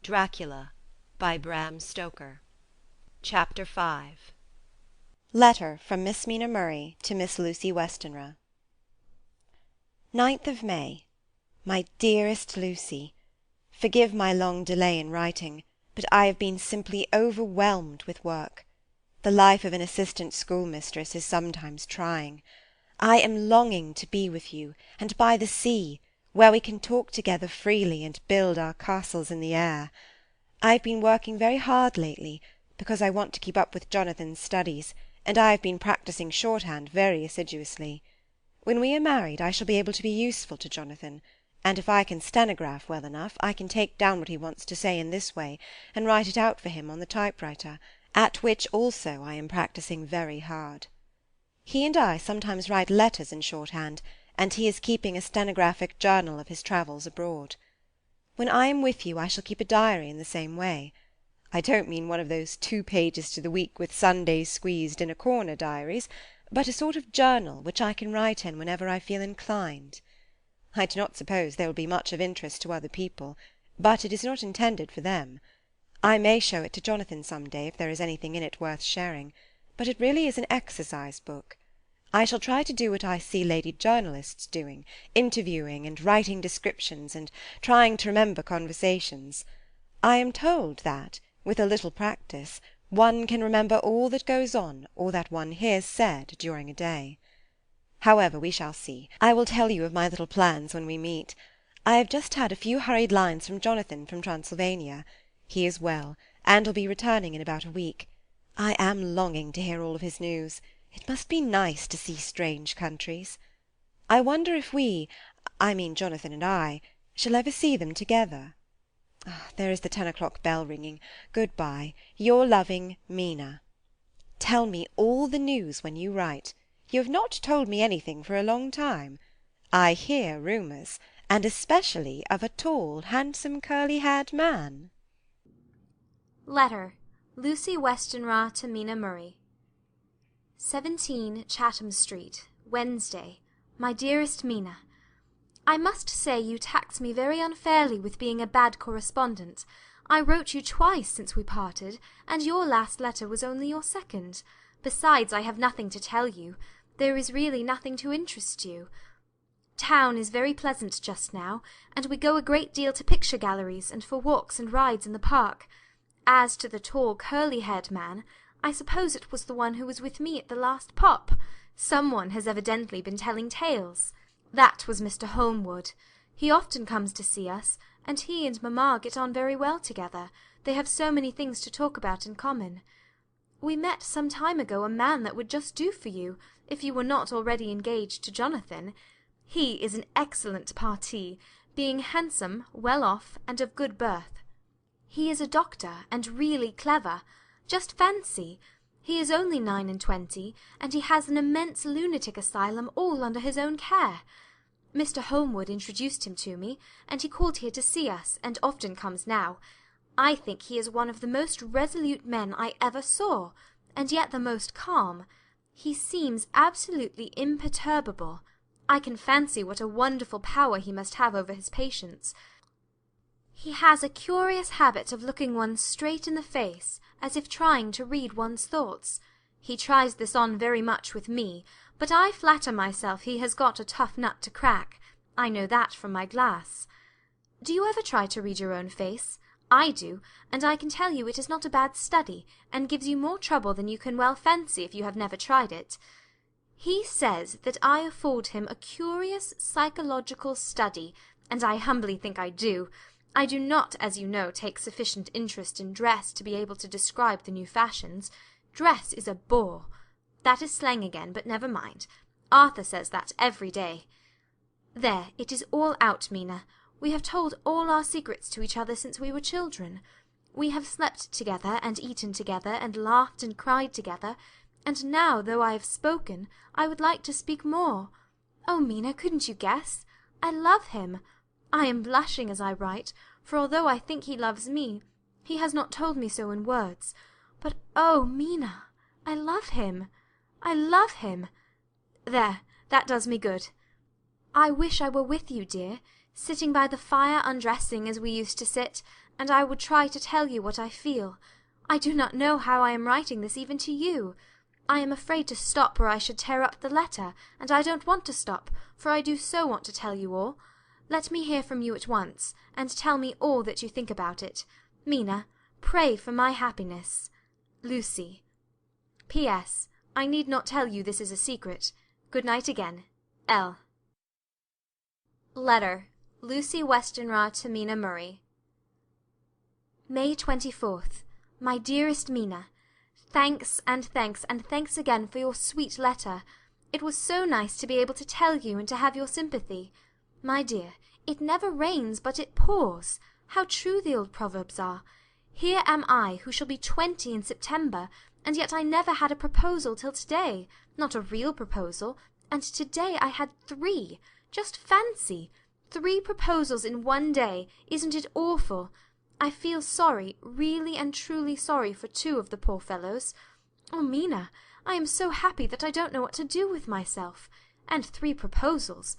Dracula by Bram Stoker. Chapter 5. Letter from Miss Mina Murray to Miss Lucy Westenra. 9th of May. My dearest Lucy, forgive my long delay in writing, but I have been simply overwhelmed with work. The life of an assistant schoolmistress is sometimes trying. I am longing to be with you, and by the sea, where we can talk together freely and build our castles in the air. I have been working very hard lately, because I want to keep up with Jonathan's studies, and I have been practising shorthand very assiduously. When we are married I shall be able to be useful to Jonathan, and if I can stenograph well enough, I can take down what he wants to say in this way, and write it out for him on the typewriter, at which also I am practising very hard. He and I sometimes write letters in shorthand, and he is keeping a stenographic journal of his travels abroad. When I am with you I shall keep a diary in the same way. I don't mean one of those 2 pages to the week with Sundays squeezed in a corner diaries, but a sort of journal which I can write in whenever I feel inclined. I do not suppose there will be much of interest to other people, but it is not intended for them. I may show it to Jonathan some day if there is anything in it worth sharing, but it really is an exercise book. I shall try to do what I see lady journalists doing, interviewing and writing descriptions and trying to remember conversations. I am told that, with a little practice, one can remember all that goes on or that one hears said during a day. However, we shall see. I will tell you of my little plans when we meet. I have just had a few hurried lines from Jonathan from Transylvania. He is well, and will be returning in about a week. I am longing to hear all of his news. It must be nice to see strange countries. I wonder if I mean Jonathan and I, shall ever see them together. There is the 10 o'clock bell ringing. Good-bye. Your loving Mina. Tell me all the news when you write. You have not told me anything for a long time. I hear rumours, and especially of a tall, handsome, curly-haired man. Letter. Lucy Westenra to Mina Murray. 17 Chatham Street, Wednesday. My dearest Mina, I must say you tax me very unfairly with being a bad correspondent. I wrote you twice since we parted, and your last letter was only your second. Besides, I have nothing to tell you. There is really nothing to interest you. Town is very pleasant just now, and we go a great deal to picture galleries and for walks and rides in the park. As to the tall curly-haired man, I suppose it was the one who was with me at the last pop. Some one has evidently been telling tales. That was Mr. Holmwood. He often comes to see us, and he and mamma get on very well together. They have so many things to talk about in common. We met some time ago a man that would just do for you, if you were not already engaged to Jonathan. He is an excellent parti, being handsome, well off, and of good birth. He is a doctor, and really clever. Just fancy! He is only 29, and he has an immense lunatic asylum all under his own care. Mr. Holmwood introduced him to me, and he called here to see us, and often comes now. I think he is one of the most resolute men I ever saw, and yet the most calm. He seems absolutely imperturbable. I can fancy what a wonderful power he must have over his patients. He has a curious habit of looking one straight in the face, as if trying to read one's thoughts. He tries this on very much with me, but I flatter myself he has got a tough nut to crack. I know that from my glass. Do you ever try to read your own face? I do, and I can tell you it is not a bad study, and gives you more trouble than you can well fancy if you have never tried it. He says that I afford him a curious psychological study, and I humbly think I do. I do not, as you know, take sufficient interest in dress to be able to describe the new fashions. Dress is a bore. That is slang again, but never mind. Arthur says that every day. There, it is all out, Mina. We have told all our secrets to each other since we were children. We have slept together, and eaten together, and laughed and cried together, and now, though I have spoken, I would like to speak more. Oh, Mina, couldn't you guess? I love him. I am blushing as I write, for although I think he loves me, he has not told me so in words. But oh, Mina, I love him. I love him. There, that does me good. I wish I were with you, dear, sitting by the fire undressing as we used to sit, and I would try to tell you what I feel. I do not know how I am writing this even to you. I am afraid to stop or I should tear up the letter, and I don't want to stop, for I do so want to tell you all. Let me hear from you at once, and tell me all that you think about it. Mina, pray for my happiness. Lucy. P.S. I need not tell you this is a secret. Good night again. L. Letter. Lucy Westenra to Mina Murray. May 24th. My dearest Mina, thanks and thanks and thanks again for your sweet letter. It was so nice to be able to tell you and to have your sympathy. My dear, it never rains but it pours. How true the old proverbs are. Here am I, who shall be 20 in September, and yet I never had a proposal till to-day, not a real proposal, and to-day I had 3. Just fancy! 3 proposals in one day. Isn't it awful? I feel sorry, really and truly sorry for 2 of the poor fellows. Oh, Mina, I am so happy that I don't know what to do with myself. And 3 proposals.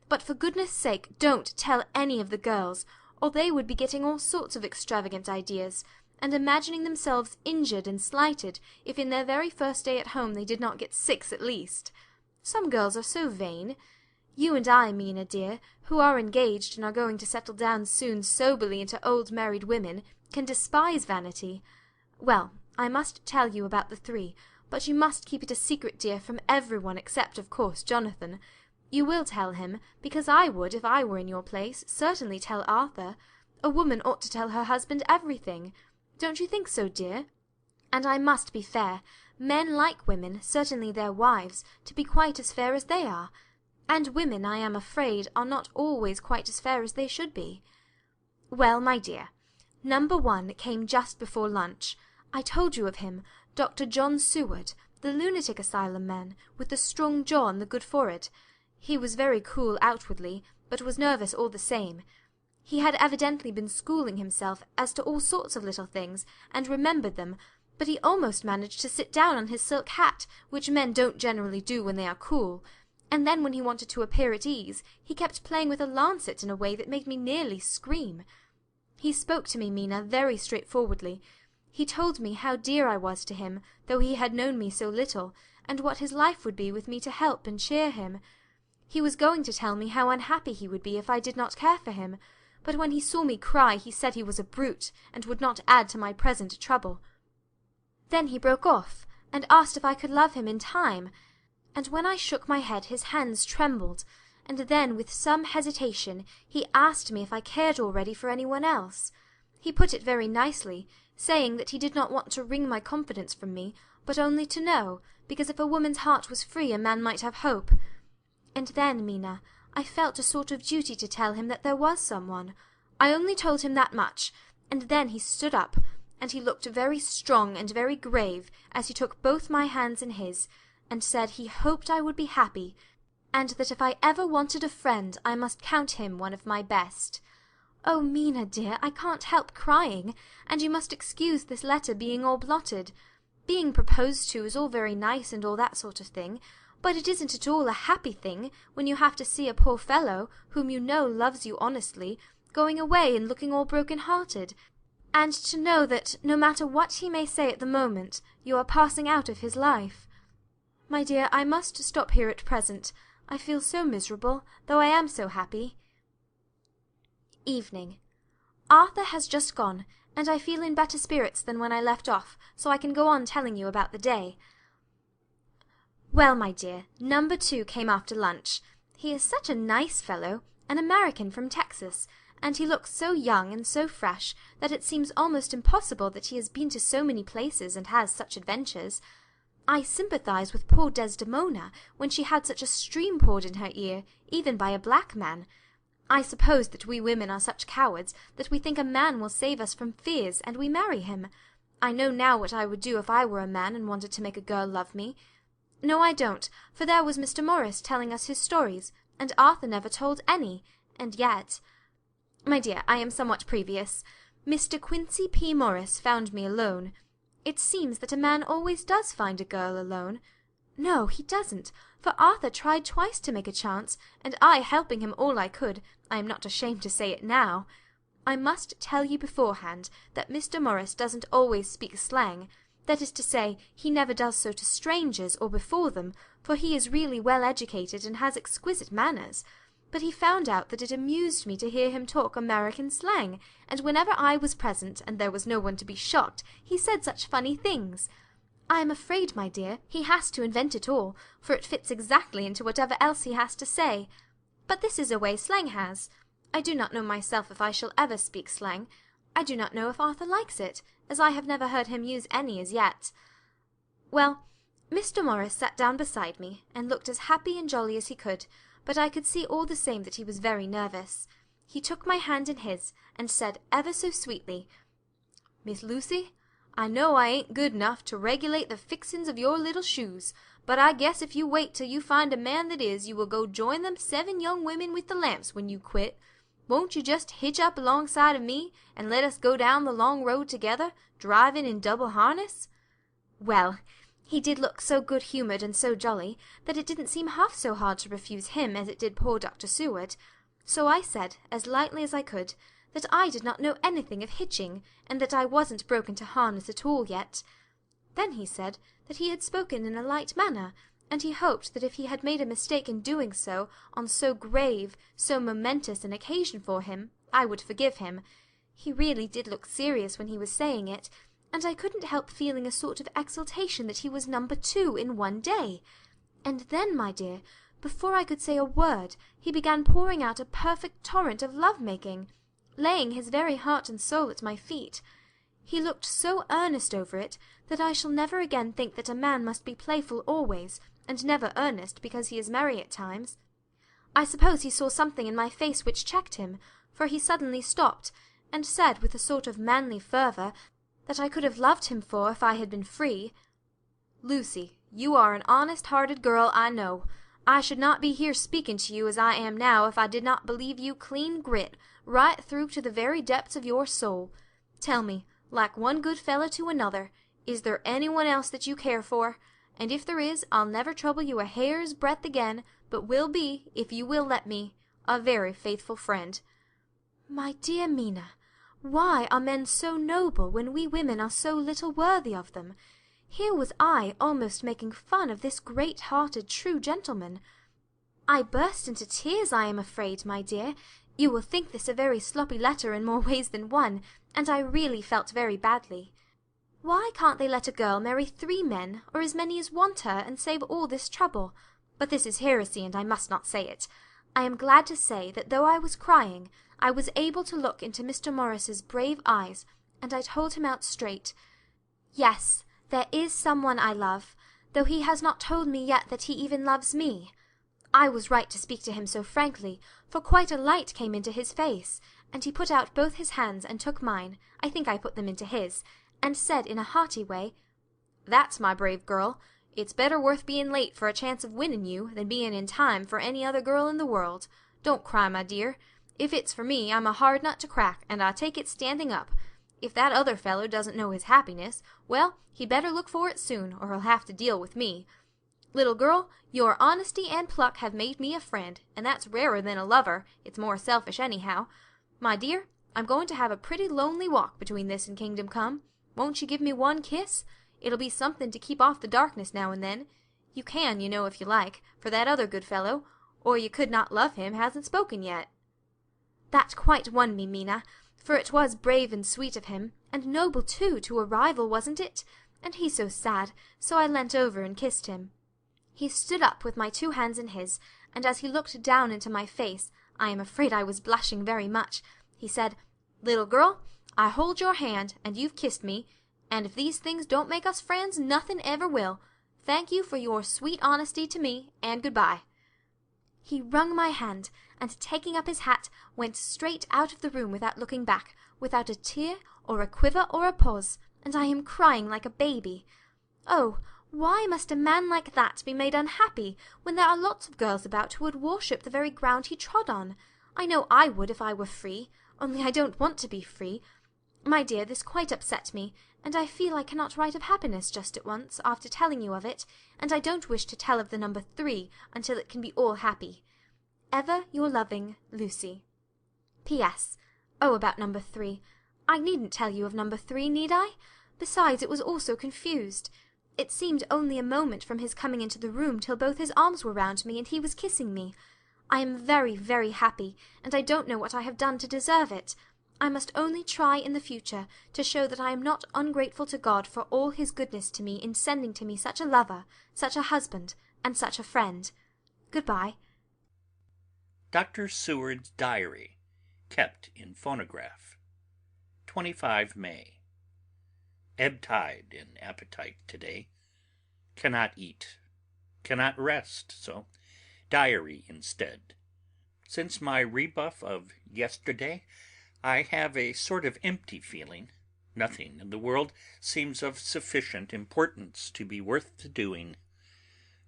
But for goodness' sake don't tell any of the girls, or they would be getting all sorts of extravagant ideas, and imagining themselves injured and slighted if in their very first day at home they did not get 6 at least. Some girls are so vain. You and I, Mina dear, who are engaged and are going to settle down soon soberly into old married women, can despise vanity. Well, I must tell you about the 3, but you must keep it a secret, dear, from everyone except, of course, Jonathan. You will tell him, because I would, if I were in your place, certainly tell Arthur. A woman ought to tell her husband everything. Don't you think so, dear? And I must be fair. Men like women, certainly their wives, to be quite as fair as they are. And women, I am afraid, are not always quite as fair as they should be. Well, my dear, number 1 came just before lunch. I told you of him, Dr. John Seward, the lunatic asylum man, with the strong jaw and the good forehead. He was very cool outwardly, but was nervous all the same. He had evidently been schooling himself as to all sorts of little things, and remembered them, but he almost managed to sit down on his silk hat, which men don't generally do when they are cool. And then when he wanted to appear at ease, he kept playing with a lancet in a way that made me nearly scream. He spoke to me, Mina, very straightforwardly. He told me how dear I was to him, though he had known me so little, and what his life would be with me to help and cheer him. He was going to tell me how unhappy he would be if I did not care for him, but when he saw me cry he said he was a brute, and would not add to my present trouble. Then he broke off, and asked if I could love him in time, and when I shook my head his hands trembled, and then with some hesitation he asked me if I cared already for anyone else. He put it very nicely, saying that he did not want to wring my confidence from me, but only to know, because if a woman's heart was free a man might have hope. And then, Mina, I felt a sort of duty to tell him that there was someone. I only told him that much, and then he stood up, and he looked very strong and very grave as he took both my hands in his, and said he hoped I would be happy, and that if I ever wanted a friend I must count him one of my best. Oh, Mina dear, I can't help crying, and you must excuse this letter being all blotted. Being proposed to is all very nice and all that sort of thing, but it isn't at all a happy thing when you have to see a poor fellow, whom you know loves you honestly, going away and looking all broken-hearted, and to know that, no matter what he may say at the moment, you are passing out of his life. My dear, I must stop here at present. I feel so miserable, though I am so happy. Evening. Arthur has just gone, and I feel in better spirits than when I left off, so I can go on telling you about the day. Well, my dear, number 2 came after lunch. He is such a nice fellow, an American from Texas, and he looks so young and so fresh that it seems almost impossible that he has been to so many places and has such adventures. I sympathize with poor Desdemona when she had such a stream poured in her ear, even by a black man. I suppose that we women are such cowards that we think a man will save us from fears, and we marry him. I know now what I would do if I were a man and wanted to make a girl love me. No, I don't, for there was Mr. Morris telling us his stories, and Arthur never told any, and yet— My dear, I am somewhat previous. Mr. Quincy P. Morris found me alone. It seems that a man always does find a girl alone. No, he doesn't, for Arthur tried twice to make a chance, and I helping him all I could, I am not ashamed to say it now. I must tell you beforehand that Mr. Morris doesn't always speak slang. That is to say, he never does so to strangers or before them, for he is really well educated and has exquisite manners. But he found out that it amused me to hear him talk American slang, and whenever I was present, and there was no one to be shocked, he said such funny things. I am afraid, my dear, he has to invent it all, for it fits exactly into whatever else he has to say. But this is a way slang has. I do not know myself if I shall ever speak slang. I do not know if Arthur likes it, as I have never heard him use any as yet. Well, Mr. Morris sat down beside me, and looked as happy and jolly as he could, but I could see all the same that he was very nervous. He took my hand in his, and said ever so sweetly, "Miss Lucy, I know I ain't good enough to regulate the fixin's of your little shoes, but I guess if you wait till you find a man that is, you will go join them 7 young women with the lamps when you quit. Won't you just hitch up alongside of me, and let us go down the long road together, driving in double harness?" Well, he did look so good-humoured and so jolly, that it didn't seem half so hard to refuse him as it did poor Dr. Seward. So I said, as lightly as I could, that I did not know anything of hitching, and that I wasn't broken to harness at all yet. Then he said that he had spoken in a light manner, and he hoped that if he had made a mistake in doing so on so grave, so momentous an occasion for him, I would forgive him. He really did look serious when he was saying it, and I couldn't help feeling a sort of exultation that he was number 2 in one day. And then, my dear, before I could say a word, he began pouring out a perfect torrent of love-making, laying his very heart and soul at my feet. He looked so earnest over it that I shall never again think that a man must be playful always, and never earnest because he is merry at times. I suppose he saw something in my face which checked him, for he suddenly stopped, and said with a sort of manly fervour that I could have loved him for if I had been free, "Lucy, you are an honest-hearted girl, I know. I should not be here speaking to you as I am now if I did not believe you clean grit, right through to the very depths of your soul. Tell me, like one good fellow to another, is there any one else that you care for? And if there is, I'll never trouble you a hair's breadth again, but will be, if you will let me, a very faithful friend." My dear Mina, why are men so noble when we women are so little worthy of them? Here was I almost making fun of this great-hearted, true gentleman. I burst into tears, I am afraid, my dear. You will think this a very sloppy letter in more ways than one, and I really felt very badly. Why can't they let a girl marry 3 men, or as many as want her, and save all this trouble? But this is heresy, and I must not say it. I am glad to say that though I was crying, I was able to look into Mr. Morris's brave eyes, and I told him out straight, "Yes, there is someone I love, though he has not told me yet that he even loves me." I was right to speak to him so frankly, for quite a light came into his face, and he put out both his hands and took mine, I think I put them into his, and said in a hearty way, "That's my brave girl. It's better worth being late for a chance of winning you than being in time for any other girl in the world. Don't cry, my dear. If it's for me, I'm a hard nut to crack, and I take it standing up. If that other fellow doesn't know his happiness, well, he better look for it soon, or he'll have to deal with me. Little girl, your honesty and pluck have made me a friend, and that's rarer than a lover. It's more selfish anyhow. My dear, I'm going to have a pretty lonely walk between this and Kingdom Come. Won't you give me one kiss? It'll be something to keep off the darkness now and then. You can, you know, if you like, for that other good fellow, or you could not love him, hasn't spoken yet." That quite won me, Mina, for it was brave and sweet of him, and noble too, to a rival, wasn't it? And he so sad, so I leant over and kissed him. He stood up with my 2 hands in his, and as he looked down into my face, I am afraid I was blushing very much, he said, "Little girl, I hold your hand, and you've kissed me, and if these things don't make us friends, nothing ever will. Thank you for your sweet honesty to me, and good-bye." He wrung my hand, and taking up his hat, went straight out of the room without looking back, without a tear, or a quiver, or a pause, and I am crying like a baby. Oh, why must a man like that be made unhappy, when there are lots of girls about who would worship the very ground he trod on? I know I would if I were free, only I don't want to be free. My dear, this quite upset me, and I feel I cannot write of happiness just at once, after telling you of it, and I don't wish to tell of the number 3 until it can be all happy. Ever your loving Lucy. P.S. Oh, about number 3. I needn't tell you of number 3, need I? Besides, it was all so confused. It seemed only a moment from his coming into the room till both his arms were round me and he was kissing me. I am very, very happy, and I don't know what I have done to deserve it. I must only try in the future to show that I am not ungrateful to God for all his goodness to me in sending to me such a lover, such a husband, and such a friend. Good-bye. Dr. Seward's Diary, kept in phonograph. 25 May. Ebb tide in appetite today. Cannot eat, cannot rest, so diary instead. Since my rebuff of yesterday, I have a sort of empty feeling. Nothing in the world seems of sufficient importance to be worth the doing.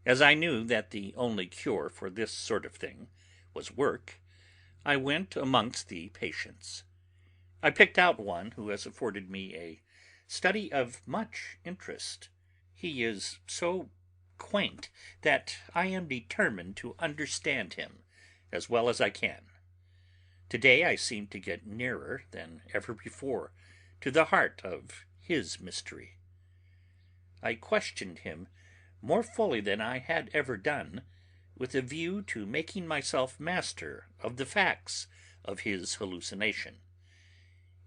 As I knew that the only cure for this sort of thing was work, I went amongst the patients. I picked out one who has afforded me a study of much interest. He is so quaint that I am determined to understand him as well as I can. Today I seem to get nearer than ever before to the heart of his mystery. I questioned him more fully than I had ever done, with a view to making myself master of the facts of his hallucination.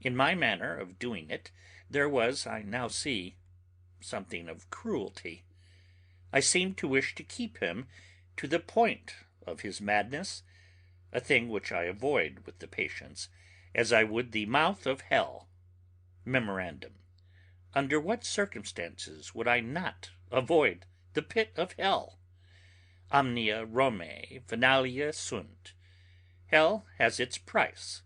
In my manner of doing it there was, I now see, something of cruelty. I seemed to wish to keep him to the point of his madness, a thing which I avoid with the patients, as I would the mouth of hell. Memorandum: under what circumstances would I not avoid the pit of hell? Omnia Romae finalia sunt. Hell has its price.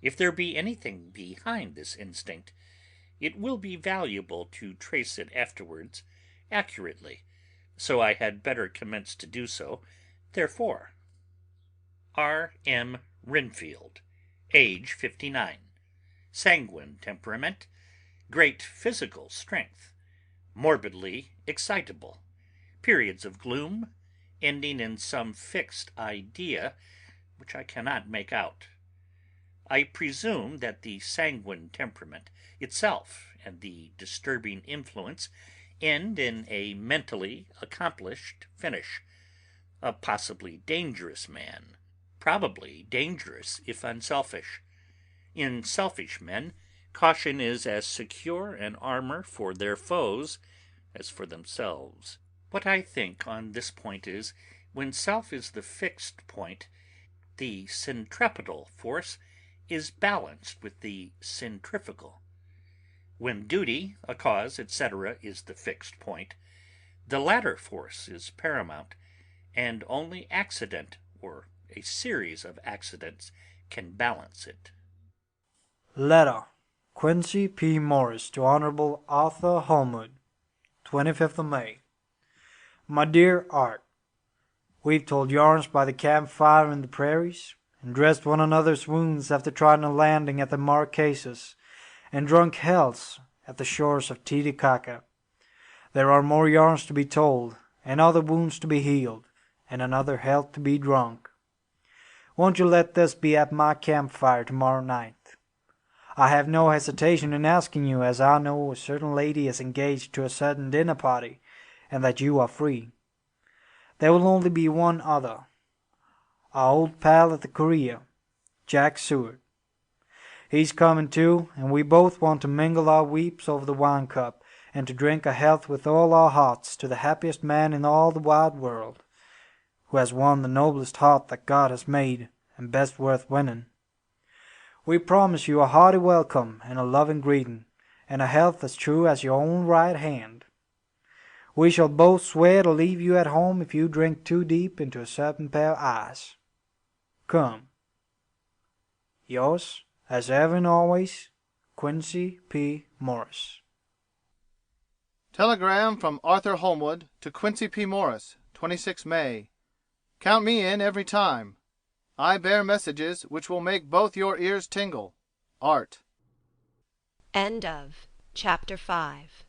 If there be anything behind this instinct, it will be valuable to trace it afterwards accurately, so I had better commence to do so, therefore. R. M. Renfield, age 59, sanguine temperament, great physical strength, morbidly excitable, periods of gloom, ending in some fixed idea which I cannot make out. I presume that the sanguine temperament itself and the disturbing influence end in a mentally accomplished finish. A possibly dangerous man, probably dangerous if unselfish. In selfish men, caution is as secure an armor for their foes as for themselves. What I think on this point is, when self is the fixed point, the centripetal force is balanced with the centrifugal. When duty, a cause, etc., is the fixed point, the latter force is paramount, and only accident or a series of accidents can balance it. Letter. Quincy P. Morris to Honorable Arthur Holmwood, 25th of May. My dear Art, we've told yarns by the campfire in the prairies, and dressed one another's wounds after trying a landing at the Marquesas, and drunk healths at the shores of Titicaca. There are more yarns to be told, and other wounds to be healed, and another health to be drunk. Won't you let this be at my campfire tomorrow night? I have no hesitation in asking you, as I know a certain lady is engaged to a certain dinner party, and that you are free. There will only be one other, our old pal at the Korea, Jack Seward. He's coming too, and we both want to mingle our weeps over the wine cup, and to drink a health with all our hearts to the happiest man in all the wide world, who has won the noblest heart that God has made, and best worth winning. We promise you a hearty welcome and a loving greeting, and a health as true as your own right hand. We shall both swear to leave you at home if you drink too deep into a certain pair of eyes. Come. Yours, as ever and always, Quincy P. Morris. Telegram from Arthur Holmwood to Quincy P. Morris, 26 May. Count me in every time. I bear messages which will make both your ears tingle. Art. End of Chapter 5.